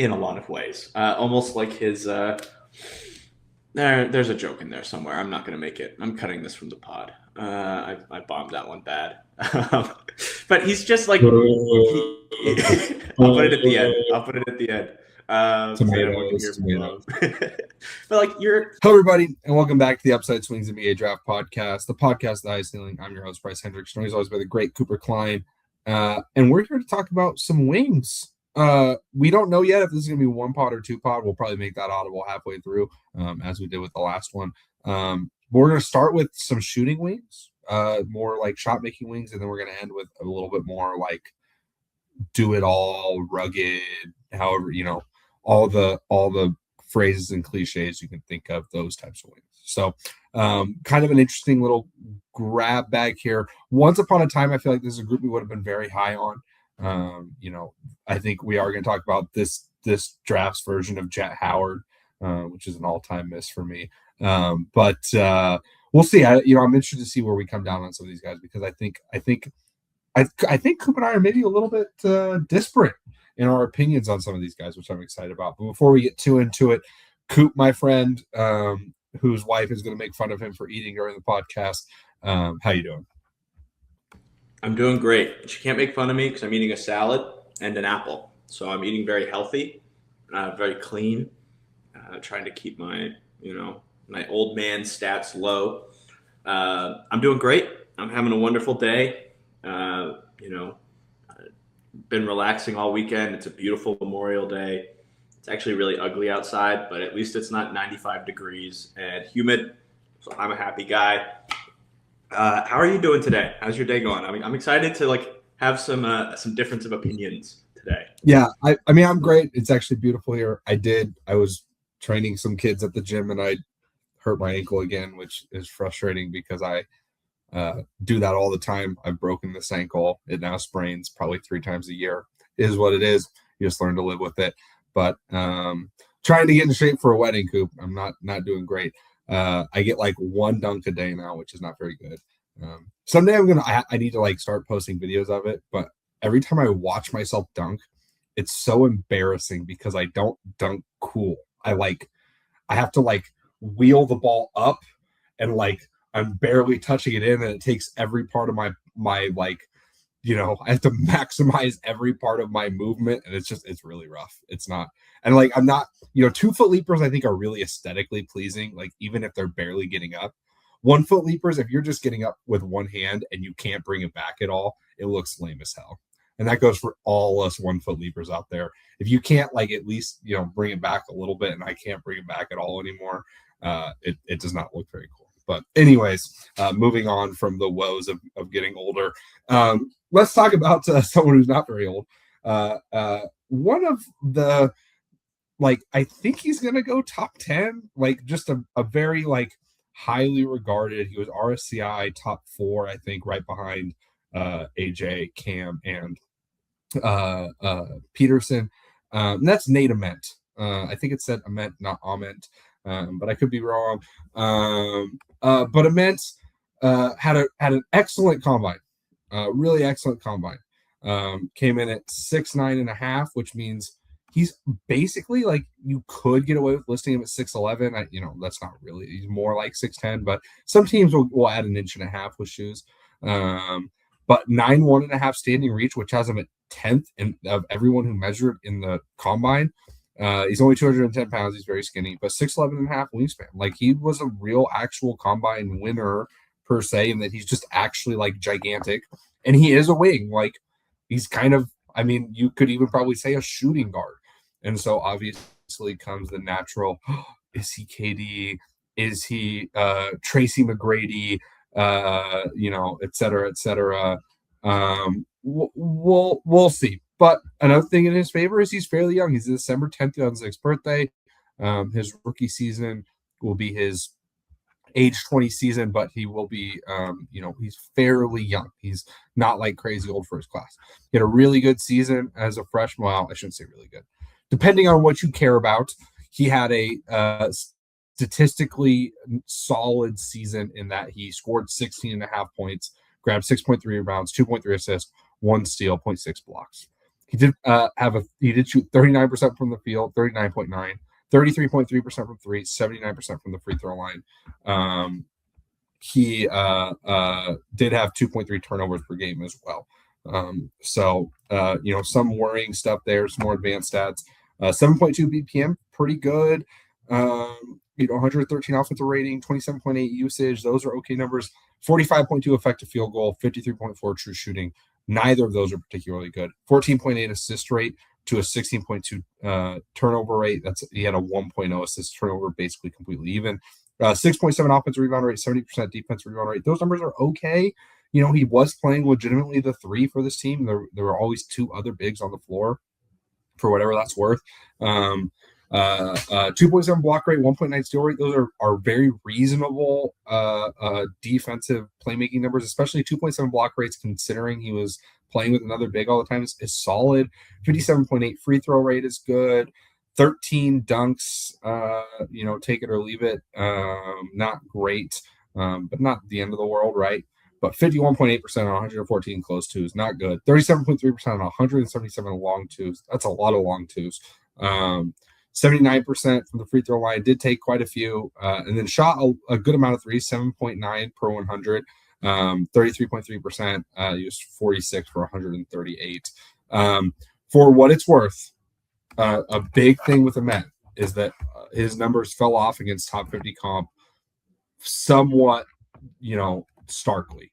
in a lot of ways. Almost like his. There's a joke in there somewhere. I'm not going to make it. I'm cutting this from the pod. I bombed that one bad. But he's just like he. I'll put it at the end. I'll put it at the end. So that everyone can Tomatoes, hear from tomatoes. above. But like you're. Hello, everybody, and welcome back to the Upside Swings NBA Draft Podcast, the podcast that I stealing. I'm your host, Bryce Hendricks, joined as always by the great Cooper Klein. And we're here to talk about some wings. We don't know yet if this is going to be one pod or two pod. We'll probably make that audible halfway through, as we did with the last one. But we're going to start with some shooting wings, more like shot making wings, and then we're going to end with a little bit more like do it all, rugged, however, all the phrases and cliches you can think of, those types of wings. So kind of an interesting little grab bag here. Once upon a time, I feel like this is a group we would have been very high on. I think we are going to talk about this draft's version of Jet Howard, which is an all-time miss for me. But we'll see. I'm interested to see where we come down on some of these guys, because I think Coop and I are maybe a little bit disparate in our opinions on some of these guys, which I'm excited about. But before we get too into it, Coop, my friend, whose wife is going to make fun of him for eating during the podcast, how you doing? I'm doing great. She can't make fun of me because I'm eating a salad and an apple. So I'm eating very healthy, very clean, trying to keep my old man stats low. I'm doing great. I'm having a wonderful day. Been relaxing all weekend. It's a beautiful Memorial Day. It's actually really ugly outside, but at least it's not 95 degrees and humid. So I'm a happy guy. How are you doing today? How's your day going? I'm excited to have some difference of opinions today. Yeah, I'm great. It's actually beautiful here. I was training some kids at the gym and I hurt my ankle again, which is frustrating because I do that all the time. I've broken this ankle. It now sprains probably 3 times a year. It is what it is. You just learn to live with it. But trying to get in shape for a wedding, Coop. I'm not doing great. I get like 1 dunk a day now, which is not very good. Someday I need to start posting videos of it. But every time I watch myself dunk, it's so embarrassing because I don't dunk cool. I have to wheel the ball up and I'm barely touching it in, and it takes every part of my I have to maximize every part of my movement, and it's really rough. It's not, and I'm not, 2-foot leapers I think are really aesthetically pleasing, even if they're barely getting up. 1-foot leapers, if you're just getting up with one hand and you can't bring it back at all, it looks lame as hell. And that goes for all us 1-foot leapers out there. If you can't at least, bring it back a little bit, and I can't bring it back at all anymore, it does not look very cool. But anyways, moving on from the woes of getting older, let's talk about someone who's not very old. One of the, I think he's going to go top 10, just a very, highly regarded. He was RSCI top 4, I think, right behind AJ, Cam, and Peterson. And that's Nate Ament. I think it said Ament, not Ament. But I could be wrong. But Ament had an excellent combine, really excellent combine. Came in at 6'9.5", which means he's basically you could get away with listing him at 6'11". That's not really. He's more like 6'10", but some teams will add an 1.5 inches with shoes. But 9'1.5" standing reach, which has him at 10th of everyone who measured in the combine. He's only 210 pounds. He's very skinny, but 6'11.5" wingspan. He was a real actual combine winner per se, and that he's just actually gigantic. And he is a wing. He's kind of, you could even probably say a shooting guard. And so obviously comes the natural, is he KD? Is he Tracy McGrady? Et cetera, et cetera. We'll see. But another thing in his favor is he's fairly young. He's December 10th, 2006 birthday. His rookie season will be his age 20 season, but he will be, he's fairly young. He's not crazy old for his class. He had a really good season as a freshman. Well, I shouldn't say really good. Depending on what you care about, he had a statistically solid season in that he scored 16.5 points, grabbed 6.3 rebounds, 2.3 assists, 1 steal, 0.6 blocks. He did shoot 39% from the field, 39.9, 33.3% from three, 79% from the free throw line. He did have 2.3 turnovers per game as well. Some worrying stuff there, some more advanced stats. 7.2 BPM, pretty good. 113 offensive rating, 27.8 usage. Those are okay numbers. 45.2 effective field goal, 53.4 true shooting. Neither of those are particularly good. 14.8 assist rate to a 16.2 turnover rate. He had a 1.0 assist turnover, basically completely even. 6.7 offensive rebound rate, 70% defensive rebound rate. Those numbers are okay. He was playing legitimately the three for this team. There were always two other bigs on the floor, for whatever that's worth. 2.7 block rate, 1.9 steal rate. Those are very reasonable defensive playmaking numbers, especially 2.7 block rates, considering he was playing with another big all the time, is solid. 57.8 free throw rate is good. 13 dunks, take it or leave it. Not great, but not the end of the world, right? But 51.8% on 114 close twos, not good. 37.3% on 177 long twos. That's a lot of long twos. 79% from the free throw line, did take quite a few, and then shot a good amount of threes, 7.9 per 100, 33.3%, used 46 for 138. For what it's worth, a big thing with Ament is that his numbers fell off against top 50 comp somewhat, starkly.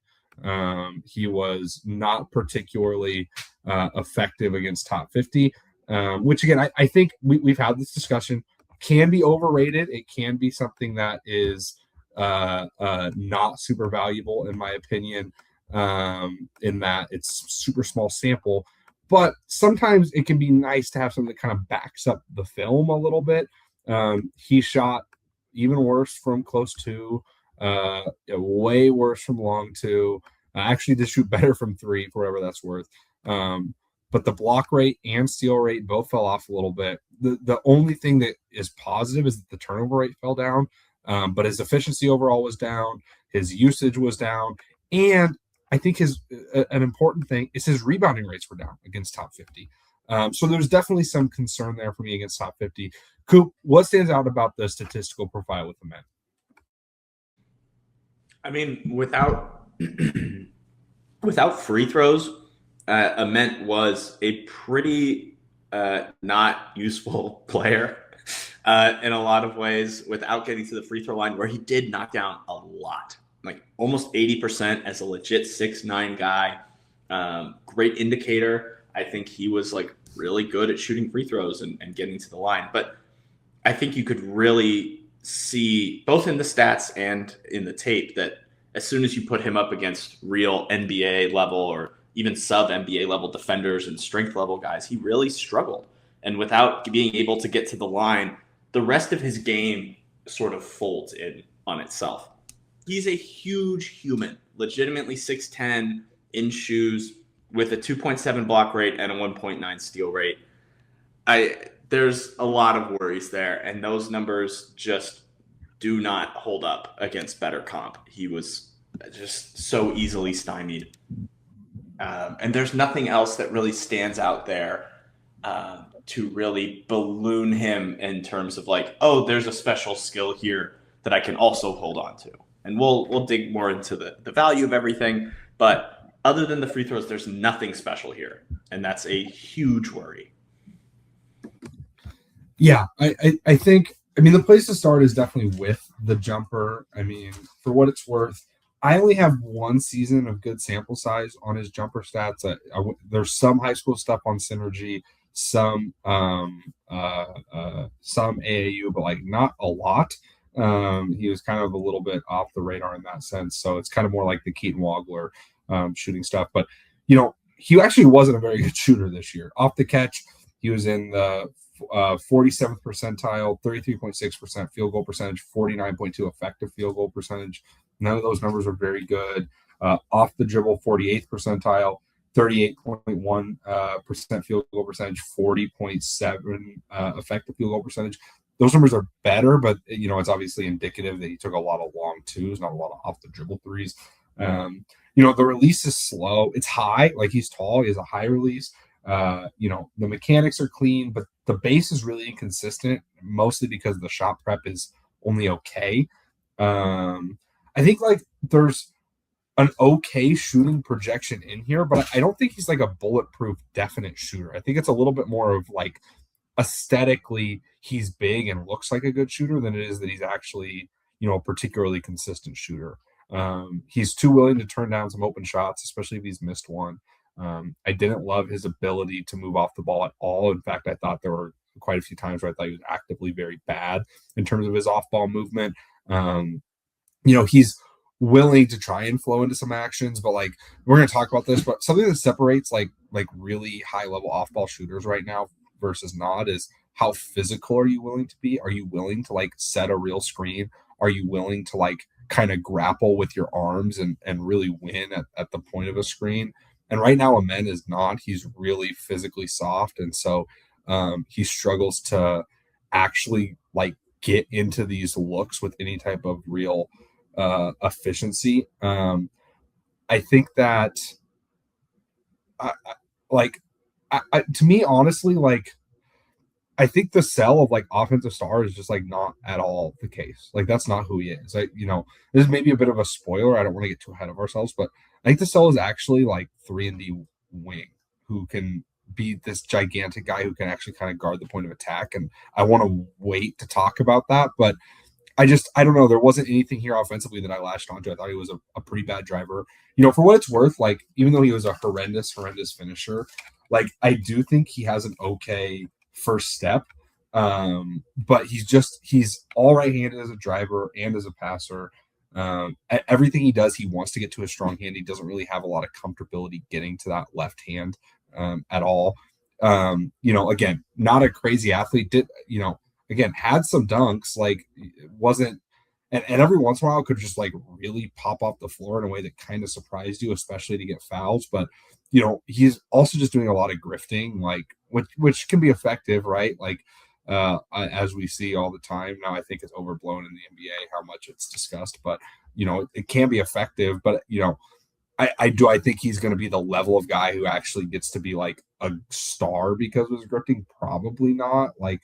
He was not particularly effective against top 50. Which again, I think we've had this discussion, can be overrated. It can be something that is not super valuable, in my opinion, in that it's super small sample. But sometimes it can be nice to have something that kind of backs up the film a little bit. He shot even worse from close to, way worse from long two. Actually did shoot better from three, for whatever that's worth. But the block rate and steal rate both fell off a little bit. The only thing that is positive is that the turnover rate fell down, but his efficiency overall was down, his usage was down, and I think an important thing is his rebounding rates were down against top 50. So there's definitely some concern there for me against top 50. Coop, what stands out about the statistical profile with the men? I mean, without free throws, Ament was a pretty not useful player in a lot of ways without getting to the free throw line, where he did knock down a lot, like almost 80% as a legit 6'9" guy. Great indicator. I think he was like really good at shooting free throws and getting to the line. But I think you could really see both in the stats and in the tape that as soon as you put him up against real NBA level or even sub NBA level defenders and strength level guys, he really struggled. And without being able to get to the line, the rest of his game sort of folds in on itself. He's a huge human, legitimately 6'10", in shoes, with a 2.7 block rate and a 1.9 steal rate. There's a lot of worries there, and those numbers just do not hold up against better comp. He was just so easily stymied. And there's nothing else that really stands out there to really balloon him in terms of like, oh, there's a special skill here that I can also hold on to. And we'll dig more into the value of everything. But other than the free throws, there's nothing special here. And that's a huge worry. Yeah, I think, the place to start is definitely with the jumper. For what it's worth, I only have one season of good sample size on his jumper stats. There's some high school stuff on Synergy, some AAU, but like not a lot. He was kind of a little bit off the radar in that sense. So it's kind of more like the Keaton Wagler shooting stuff. But, he actually wasn't a very good shooter this year. Off the catch, he was in the 47th percentile, 33.6% field goal percentage, 49.2 effective field goal percentage. None of those numbers are very good. Off the dribble, 48th percentile, 38.1% field goal percentage, 40.7 effective field goal percentage. Those numbers are better, but it's obviously indicative that he took a lot of long twos, not a lot of off the dribble threes. The release is slow. It's high, like he's tall. He has a high release, The mechanics are clean, but the base is really inconsistent, mostly because the shot prep is only okay. I think like there's an okay shooting projection in here, but I don't think he's like a bulletproof definite shooter. I think it's a little bit more of like aesthetically he's big and looks like a good shooter than it is that he's actually, a particularly consistent shooter. He's too willing to turn down some open shots, especially if he's missed one. I didn't love his ability to move off the ball at all. In fact, I thought there were quite a few times where I thought he was actively very bad in terms of his off ball movement. He's willing to try and flow into some actions, but like we're going to talk about this, but something that separates like really high level off ball shooters right now versus not is how physical are you willing to be? Are you willing to like set a real screen? Are you willing to like kind of grapple with your arms and really win at the point of a screen? And right now, Ament is not. He's really physically soft, and so he struggles to actually like get into these looks with any type of real efficiency. I think that, like, to me, honestly, like, I think the sell of like offensive star is just like not at all the case. Like, that's not who he is. This is maybe a bit of a spoiler. I don't want to get too ahead of ourselves, but I think the sell is actually like 3-and-D wing who can be this gigantic guy who can actually kind of guard the point of attack. And I want to wait to talk about that, but I don't know. There wasn't anything here offensively that I latched onto. I thought he was a pretty bad driver. For what it's worth, like even though he was a horrendous finisher, like I do think he has an okay first step. But he's all right-handed as a driver and as a passer. Everything he does, he wants to get to a strong hand. He doesn't really have a lot of comfortability getting to that left hand at all. Again, not a crazy athlete. Again, had some dunks, like wasn't, and every once in a while could just like really pop off the floor in a way that kind of surprised you, especially to get fouls. But he's also just doing a lot of grifting, like which can be effective, right? Like as we see all the time now. I think it's overblown in the NBA how much it's discussed, but it can be effective. But I think he's going to be the level of guy who actually gets to be like a star because of his grifting. Probably not. Like,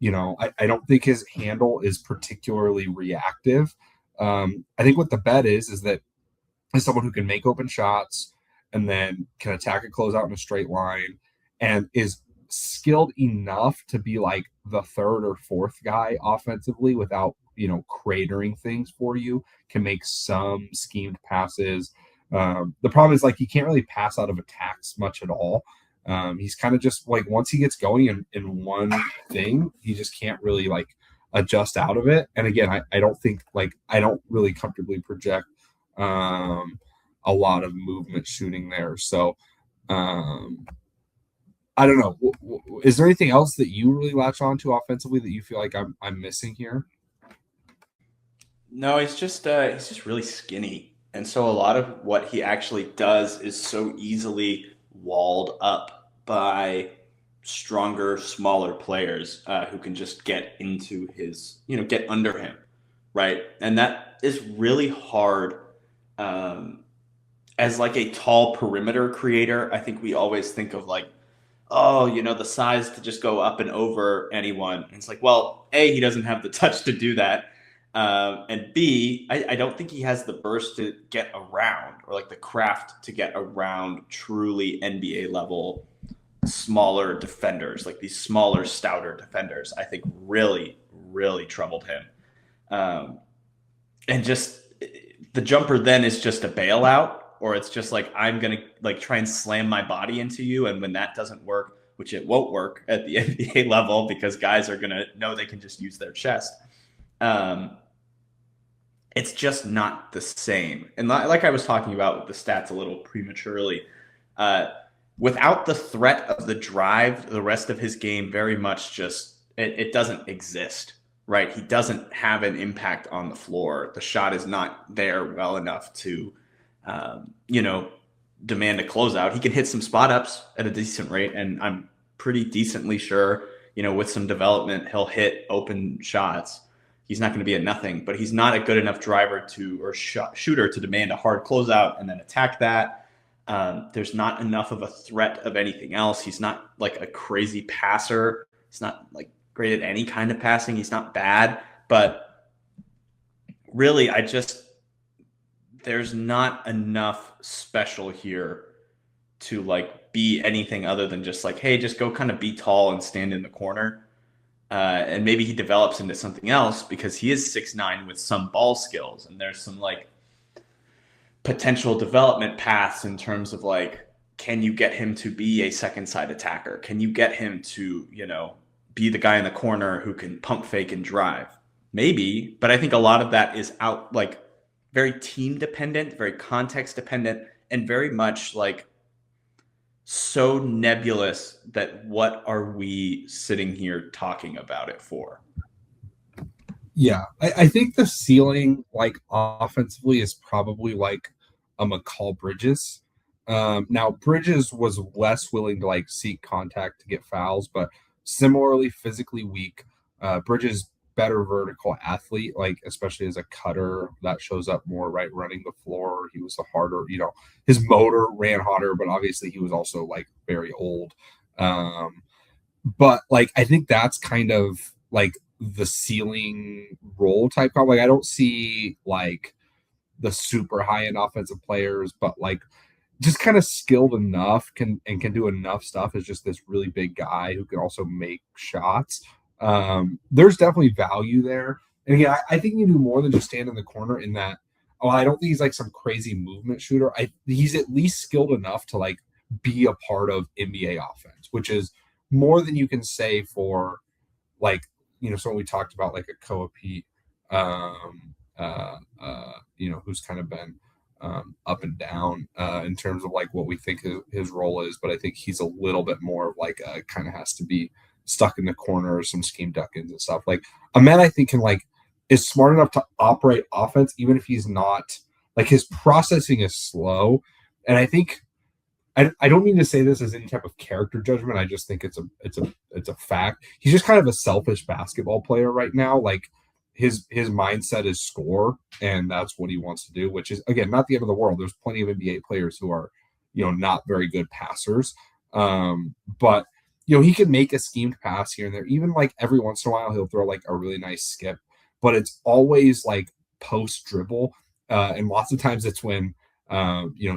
I don't think his handle is particularly reactive. I think what the bet is that as someone who can make open shots and then can attack a closeout in a straight line and is skilled enough to be like the third or fourth guy offensively without, cratering things for you, can make some schemed passes. The problem is like he can't really pass out of attacks much at all. He's kind of just like once he gets going in one thing, he just can't really like adjust out of it. And again, I don't think like I don't really comfortably project a lot of movement shooting there. So I don't know. Is there anything else that you really latch on to offensively that you feel like I'm missing here? No, he's just really skinny, and so a lot of what he actually does is so easily walled up by stronger, smaller players who can just get into his, get under him, right? And that is really hard. As like a tall perimeter creator, I think we always think of like, oh, the size to just go up and over anyone. And it's like, well, A, he doesn't have the touch to do that. And B, I don't think he has the burst to get around or like the craft to get around truly NBA level smaller defenders, like these smaller, stouter defenders. I think really, really troubled him. And just the jumper then is just a bailout, or it's just like I'm gonna like try and slam my body into you, and when that doesn't work, which it won't work at the NBA level because guys are gonna know they can just use their chest. It's just not the same. And like I was talking about with the stats a little prematurely, without the threat of the drive, the rest of his game very much just it doesn't exist, right? He doesn't have an impact on the floor. The shot is not there well enough to, demand a closeout. He can hit some spot ups at a decent rate, and I'm pretty decently sure, with some development, he'll hit open shots. He's not going to be a nothing, but he's not a good enough driver shooter to demand a hard closeout and then attack that. There's not enough of a threat of anything else. He's not like a crazy passer. He's not like great at any kind of passing. He's not bad, but really, there's not enough special here to like be anything other than just like, hey, just go kind of be tall and stand in the corner. And maybe he develops into something else because he is 6'9" with some ball skills, and there's some like potential development paths in terms of like, can you get him to be a second side attacker? Can you get him to, be the guy in the corner who can pump fake and drive? Maybe, but I think a lot of that is out like very team dependent, very context dependent, and very much like so nebulous that what are we sitting here talking about it for? Yeah, I think the ceiling, like offensively, is probably like a McCall Bridges. Now Bridges was less willing to like seek contact to get fouls, but similarly physically weak. Bridges better vertical athlete, like especially as a cutter that shows up more right running the floor. He was the harder, his motor ran hotter, but obviously he was also like very old. But like I think that's kind of like the ceiling role type comp. Like I don't see like the super high end offensive players, but like just kind of skilled enough can do enough stuff as just this really big guy who can also make shots. There's definitely value there. And again, I think you do more than just stand in the corner in that. Oh, I don't think he's like some crazy movement shooter. He's at least skilled enough to like be a part of NBA offense, which is more than you can say for like someone we talked about like a Coop, who's kind of been up and down in terms of like what we think his role is, but I think he's a little bit more of like kind of has to be stuck in the corner or some scheme duck-ins and stuff. Like Ament, I think is smart enough to operate offense even if he's not like his processing is slow, and I think I don't mean to say this as any type of character judgment. I just think it's a fact. He's just kind of a selfish basketball player right now. Like his mindset is score, and that's what he wants to do. Which is again not the end of the world. There's plenty of NBA players who are not very good passers, but he can make a schemed pass here and there. Even like every once in a while he'll throw like a really nice skip, but it's always like post dribble, and lots of times it's when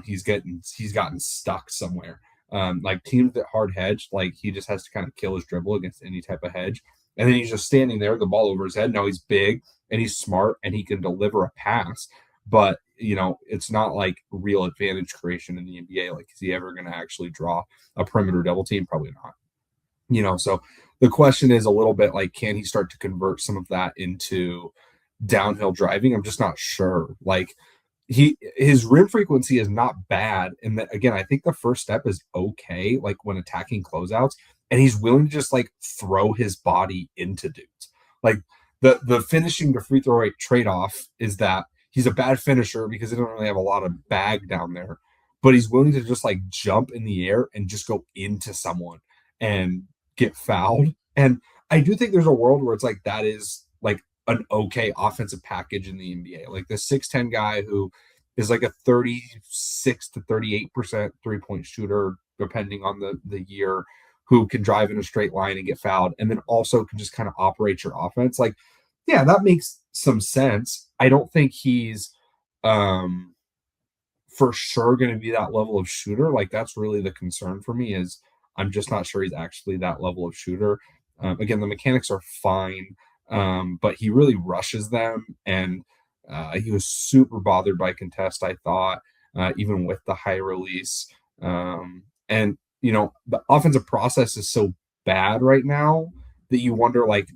he's gotten stuck somewhere. Like teams that hard hedge, like he just has to kind of kill his dribble against any type of hedge. And then he's just standing there, the ball over his head. No, he's big and he's smart and he can deliver a pass. But, it's not like real advantage creation in the NBA. Like, is he ever going to actually draw a perimeter double team? Probably not. So the question is a little bit like, can he start to convert some of that into downhill driving? I'm just not sure. Like, his rim frequency is not bad, and that again I think the first step is okay, like when attacking closeouts, and he's willing to just like throw his body into dudes. Like the finishing to free throw rate trade-off is that he's a bad finisher because he doesn't really have a lot of bag down there, but he's willing to just like jump in the air and just go into someone and get fouled. And I do think there's a world where it's like that is like an okay offensive package in the NBA. Like the 6'10" guy who is like a 36 to 38% three-point shooter, depending on the year, who can drive in a straight line and get fouled, and then also can just kind of operate your offense. Like, yeah, that makes some sense. I don't think he's for sure going to be that level of shooter. Like, that's really the concern for me is I'm just not sure he's actually that level of shooter. Again, the mechanics are fine. But he really rushes them, and he was super bothered by contest, I thought, even with the high release. And the offensive process is so bad right now that you wonder like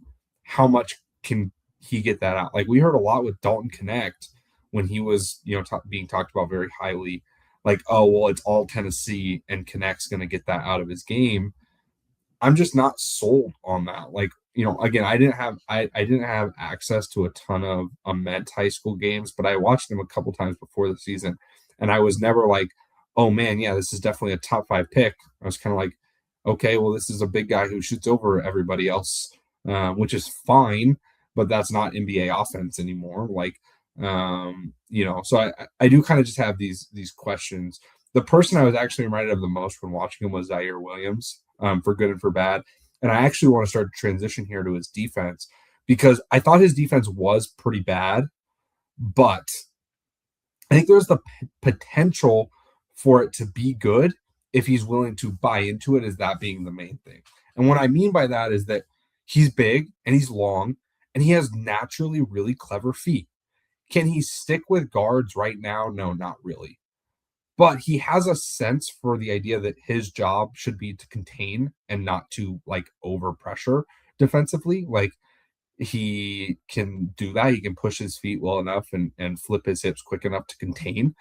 how much can he get that out. Like we heard a lot with Dalton Connect when he was being talked about very highly, like, oh well, it's all Tennessee and Connect's going to get that out of his game. I'm just not sold on that. Like, again, I didn't have access to a ton of Ament high school games, but I watched them a couple times before the season, and I was never like, oh man, yeah, this is definitely a top 5 pick. I was kind of like, okay, well, this is a big guy who shoots over everybody else, which is fine, but that's not NBA offense anymore. Like, so I do kind of just have these questions. The person I was actually reminded of the most when watching him was Zaire Williams, for good and for bad. And I actually want to start to transition here to his defense because I thought his defense was pretty bad, but I think there's the potential for it to be good if he's willing to buy into it as that being the main thing. And what I mean by that is that he's big and he's long and he has naturally really clever feet. Can he stick with guards right now? No, not really. But he has a sense for the idea that his job should be to contain and not to like over pressure defensively. Like he can do that. He can push his feet well enough and flip his hips quick enough to contain.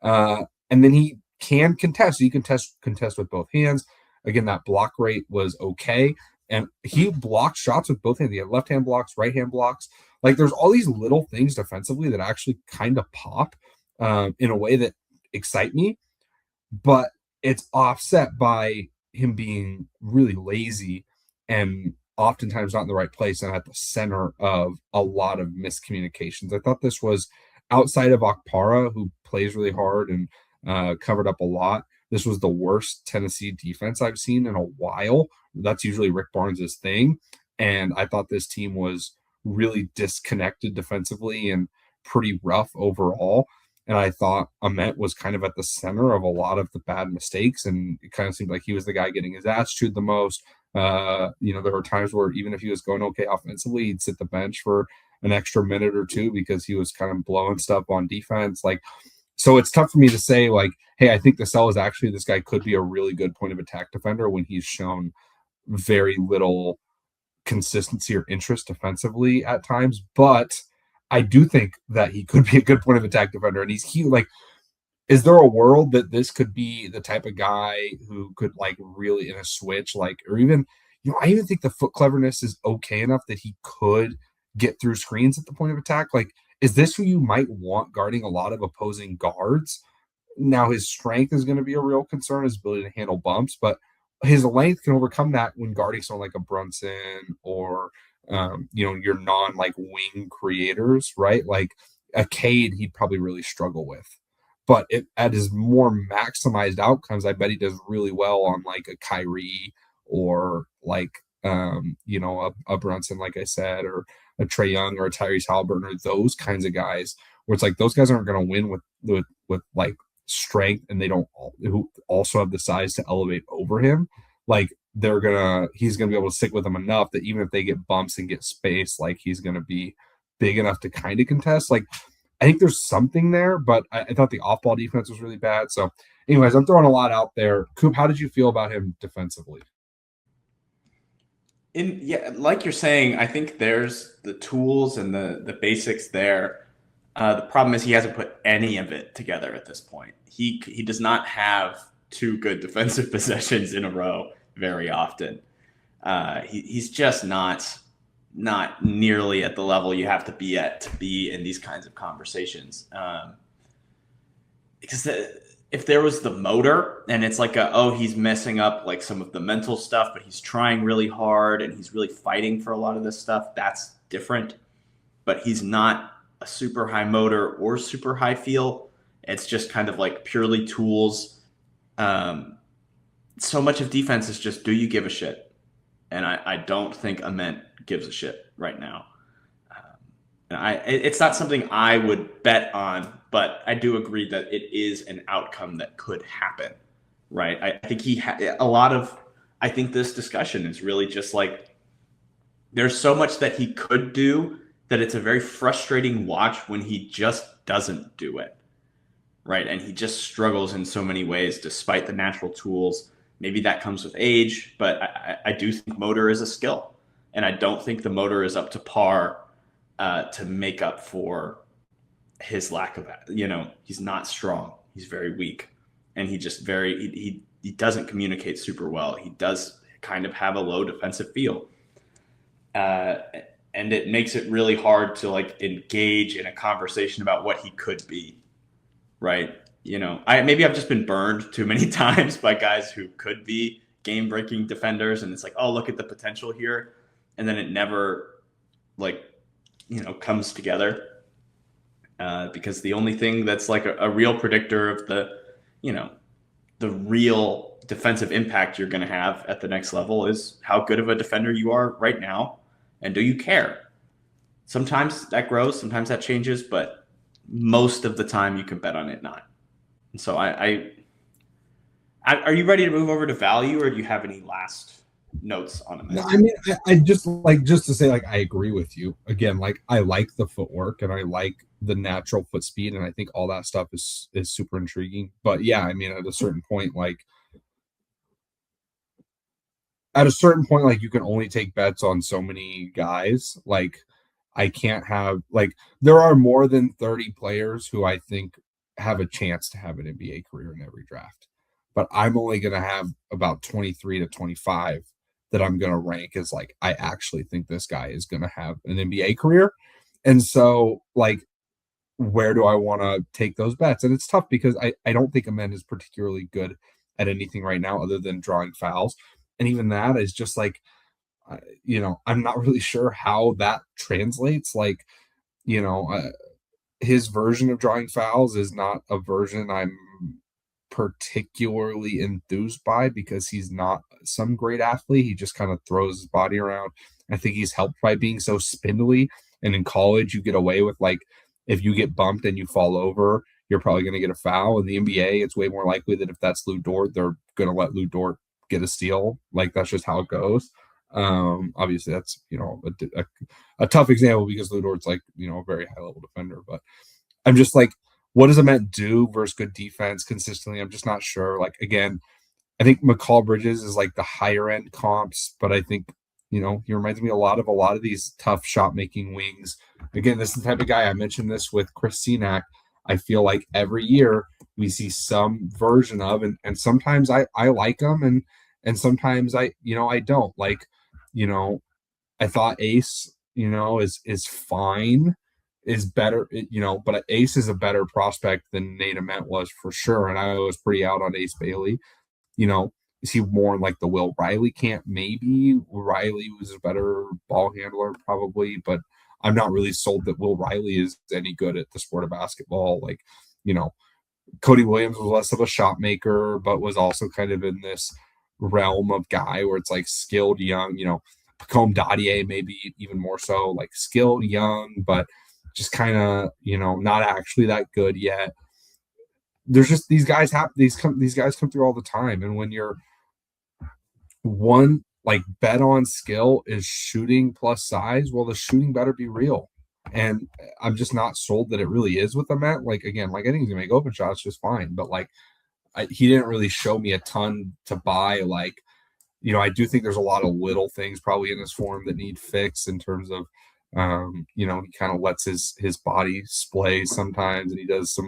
And then he can contest. He can contest with both hands. Again, that block rate was okay. And he blocked shots with both hands. He had left hand blocks, right hand blocks. Like there's all these little things defensively that actually kind of pop in a way that excite me, but it's offset by him being really lazy and oftentimes not in the right place and at the center of a lot of miscommunications. I thought this was outside of Akpara, who plays really hard and covered up a lot. This was the worst Tennessee defense I've seen in a while. That's usually Rick Barnes' thing. And I thought this team was really disconnected defensively and pretty rough overall. And I thought Ament was kind of at the center of a lot of the bad mistakes. And it kind of seemed like he was the guy getting his ass chewed the most. There were times where even if he was going okay offensively, he'd sit the bench for an extra minute or two because he was kind of blowing stuff on defense. Like, so it's tough for me to say, like, hey, I think the cell is actually this guy could be a really good point of attack defender when he's shown very little consistency or interest defensively at times. But I do think that he could be a good point of attack defender. And he like, is there a world that this could be the type of guy who could like really in a switch, like, or even, I even think the foot cleverness is okay enough that he could get through screens at the point of attack. Like, is this who you might want guarding a lot of opposing guards? Now, his strength is going to be a real concern, his ability to handle bumps, but his length can overcome that when guarding someone like a Brunson or, your non like wing creators, right? Like a Cade, he'd probably really struggle with. But at his more maximized outcomes, I bet he does really well on like a Kyrie or like, a Brunson, like I said, or a Trae Young or a Tyrese Halliburton or those kinds of guys where it's like those guys aren't going to win with like strength and they don't who also have the size to elevate over him. Like he's gonna be able to stick with them enough that even if they get bumps and get space, like he's gonna be big enough to kind of contest. Like I think there's something there, but I thought the off-ball defense was really bad. So, anyways, I'm throwing a lot out there. Coop, how did you feel about him defensively? Like you're saying, I think there's the tools and the basics there. The problem is he hasn't put any of it together at this point. He does not have two good defensive possessions in a row very often. He's just not nearly at the level you have to be at to be in these kinds of conversations. Because if there was the motor and it's like he's messing up like some of the mental stuff, but he's trying really hard and he's really fighting for a lot of this stuff, that's different. But he's not a super high motor or super high feel. It's just kind of like purely tools. So much of defense is just, do you give a shit? And I don't think Ament gives a shit right now. It's not something I would bet on, but I do agree that it is an outcome that could happen, right? I think I think this discussion is really just like, there's so much that he could do that it's a very frustrating watch when he just doesn't do it, right? And he just struggles in so many ways despite the natural tools. Maybe that comes with age, but I do think motor is a skill. And I don't think the motor is up to par to make up for his lack of, he's not strong. He's very weak. And he just he doesn't communicate super well. He does kind of have a low defensive feel. And it makes it really hard to like engage in a conversation about what he could be, right? Maybe I've just been burned too many times by guys who could be game-breaking defenders, and it's like, oh, look at the potential here, and then it never comes together because the only thing that's like a real predictor of the the real defensive impact you're going to have at the next level is how good of a defender you are right now, and do you care? Sometimes that grows, sometimes that changes, but most of the time you can bet on it not. And so are you ready to move over to value, or do you have any last notes on No, Ament? I mean, I just like just to say, like, I agree with you. Again, like, I like the footwork and I like the natural foot speed, and I think all that stuff is super intriguing. But yeah, I mean, at a certain point, like, you can only take bets on so many guys. Like, I can't have like there are more than 30 players who I think have a chance to have an NBA career in every draft. But I'm only gonna have about 23 to 25 that I'm gonna rank as like I actually think this guy is gonna have an NBA career. And so, like, where do I want to take those bets? And it's tough because I don't think Ament is particularly good at anything right now other than drawing fouls. And even that is just like, I'm not really sure how that translates. Like, you know, uh, his version of drawing fouls is not a version I'm particularly enthused by because he's not some great athlete. He just kind of throws his body around. I think he's helped by being so spindly. And in college, you get away with like, if you get bumped and you fall over, you're probably going to get a foul. In the NBA, it's way more likely that if that's Lou Dort, they're going to let Lou Dort get a steal. Like, that's just how it goes. Obviously, that's a tough example because Lou Dort's like a very high level defender. But I'm just like, what does Ament do versus good defense consistently? I'm just not sure. Like, again, I think McCall Bridges is like the higher end comps, but I think he reminds me a lot of these tough shot making wings. Again, this is the type of guy I mentioned this with Chris Senack. I feel like every year we see some version of, and sometimes I like them, and sometimes I don't like. You know, I thought Ace, is fine, is better, but Ace is a better prospect than Nate Ament was for sure. And I was pretty out on Ace Bailey. You know, is he more in like the Will Riley camp? Maybe Riley was a better ball handler, probably, but I'm not really sold that Will Riley is any good at the sport of basketball. Like, you know, Cody Williams was less of a shot maker, but was also kind of in this realm of guy where it's like skilled, young, Pacome Dadier, maybe even more so, like skilled, young, but just kind of, not actually that good yet. There's just these guys come through all the time, and when you're one like bet on skill is shooting plus size, well, the shooting better be real. And I'm just not sold that it really is with the Met. Like, again, like, I think he's gonna make open shots just fine, but like he didn't really show me a ton to buy. Like, I do think there's a lot of little things probably in his form that need fix in terms of, he kind of lets his body splay sometimes, and he does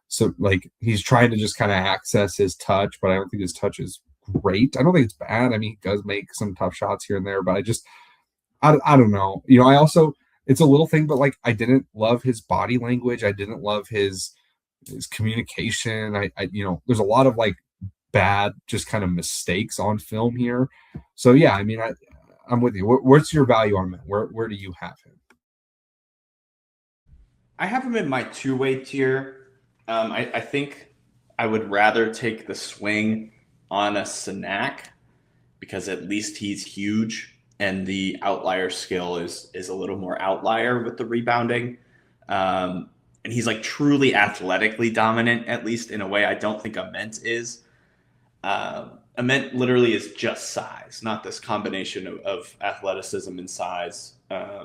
so like he's trying to just kind of access his touch, but I don't think his touch is great. I don't think it's bad. I mean, he does make some tough shots here and there, but I don't know. I also, it's a little thing, but like I didn't love his body language. I didn't love his communication. There's a lot of like bad, just kind of mistakes on film here. So yeah, I mean, I'm with you. What's your value on him? Where do you have him? I have him in my two-way tier. I think I would rather take the swing on a Sanak because at least he's huge and the outlier skill is a little more outlier with the rebounding. And he's like truly athletically dominant, at least in a way I don't think Ament is. Ament literally is just size, not this combination of athleticism and size.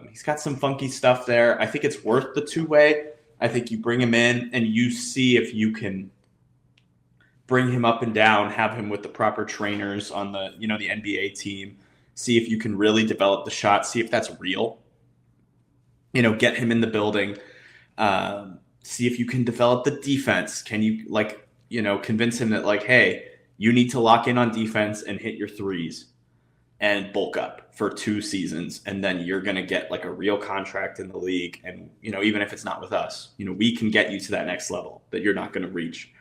He's got some funky stuff there. I think it's worth the two-way. I think you bring him in and you see if you can bring him up and down, have him with the proper trainers on the NBA team, see if you can really develop the shot, see if that's real. Get him in the building, see if you can develop the defense. Can you convince him that like, hey, you need to lock in on defense and hit your threes and bulk up for 2 seasons, and then you're going to get like a real contract in the league. And even if it's not with us, we can get you to that next level that you're not going to reach.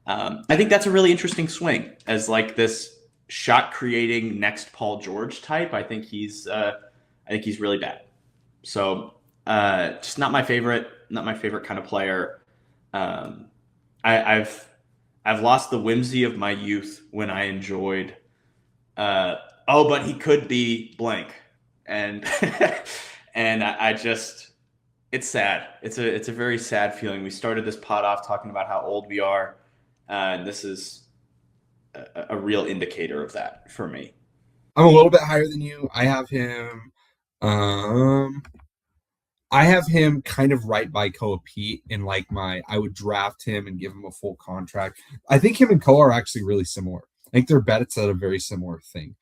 I think that's a really interesting swing as like this shot creating next Paul George type. I think he's really bad. So just not my favorite kind of player. I've I've lost the whimsy of my youth when I enjoyed. Uh, oh, but he could be blank, and and I just it's sad. It's a very sad feeling. We started this pod off talking about how old we are, and this is a real indicator of that for me. I'm a little bit higher than you. Um, I have him kind of right by Koa Pete in like I would draft him and give him a full contract. I think him and Koa are actually really similar. I think their bets at a very similar thing.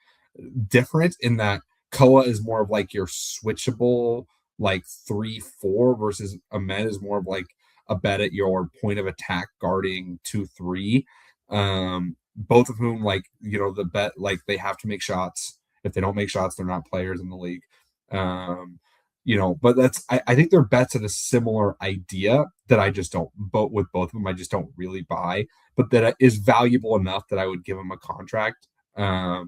Different in that Koa is more of like your switchable like 3-4 versus Ahmed is more of like a bet at your point of attack guarding 2-3. Both of whom like the bet like they have to make shots. If they don't make shots, they're not players in the league. Um, but I think they're bets at a similar idea that I just don't but with both of them I just don't really buy, but that is valuable enough that I would give them a contract. I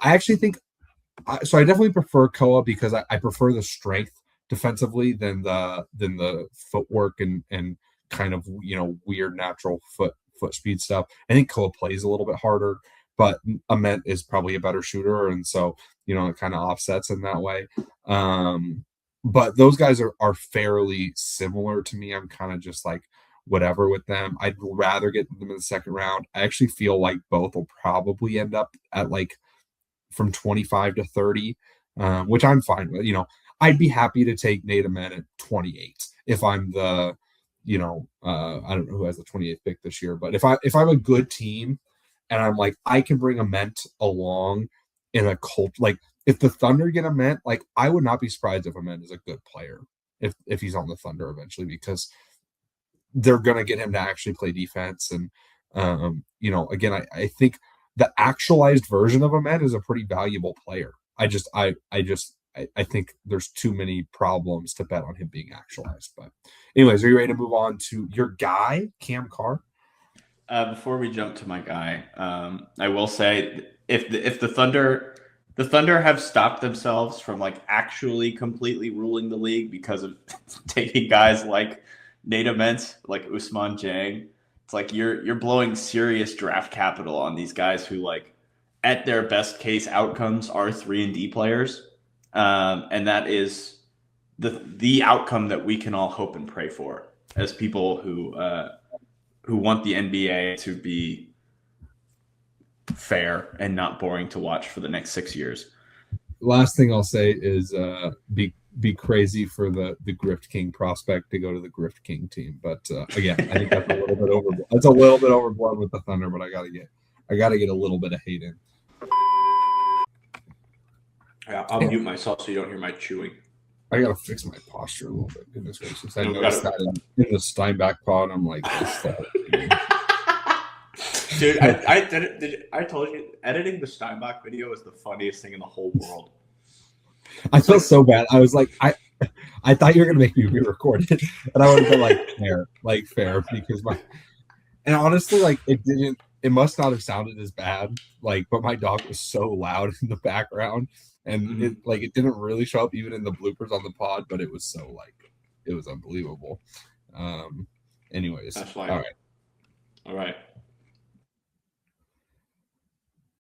actually think so. I definitely prefer Koa because I prefer the strength defensively than the footwork and kind of weird natural foot speed stuff. I think Koa plays a little bit harder, but Ament is probably a better shooter, and so it kind of offsets in that way. But those guys are fairly similar to me. I'm kind of just like whatever with them. I'd rather get them in the second round. I actually feel like both will probably end up at like from 25 to 30, which I'm fine with. I'd be happy to take Nate Ament at 28 if I'm I don't know who has the 28th pick this year, but if I'm a good team and I'm like, I can bring Ament along in a cult, like if the Thunder get Ament, like I would not be surprised if Ament is a good player if he's on the Thunder eventually because they're going to get him to actually play defense. And, again, I think the actualized version of Ahmed is a pretty valuable player. I think there's too many problems to bet on him being actualized. But anyways, are you ready to move on to your guy, Cam Carr? Before we jump to my guy, I will say if the Thunder have stopped themselves from like actually completely ruling the league because of taking guys like Nate Ament, like Usman Jang. It's like you're blowing serious draft capital on these guys who like at their best case outcomes are 3-and-D players, and that is the outcome that we can all hope and pray for as people who want the NBA to be fair and not boring to watch for the next 6 years. Last thing I'll say is be crazy for the Grift King prospect to go to the Grift King team. But again, I think that's a little bit over. That's a little bit overblown with the Thunder, but I gotta get a little bit of hate in. Yeah, I'll mute myself so you don't hear my chewing. I gotta fix my posture a little bit. Goodness gracious! I noticed that in the Steinbach pod. I'm like, dude, I told you editing the Steinbach video is the funniest thing in the whole world. I felt so bad. I was like, I thought you were gonna make me re-record it, and I would have been fair, because and honestly, like it must not have sounded as bad, like, but my dog was so loud in the background, and it didn't really show up even in the bloopers on the pod, but it was it was unbelievable. Anyways, all right.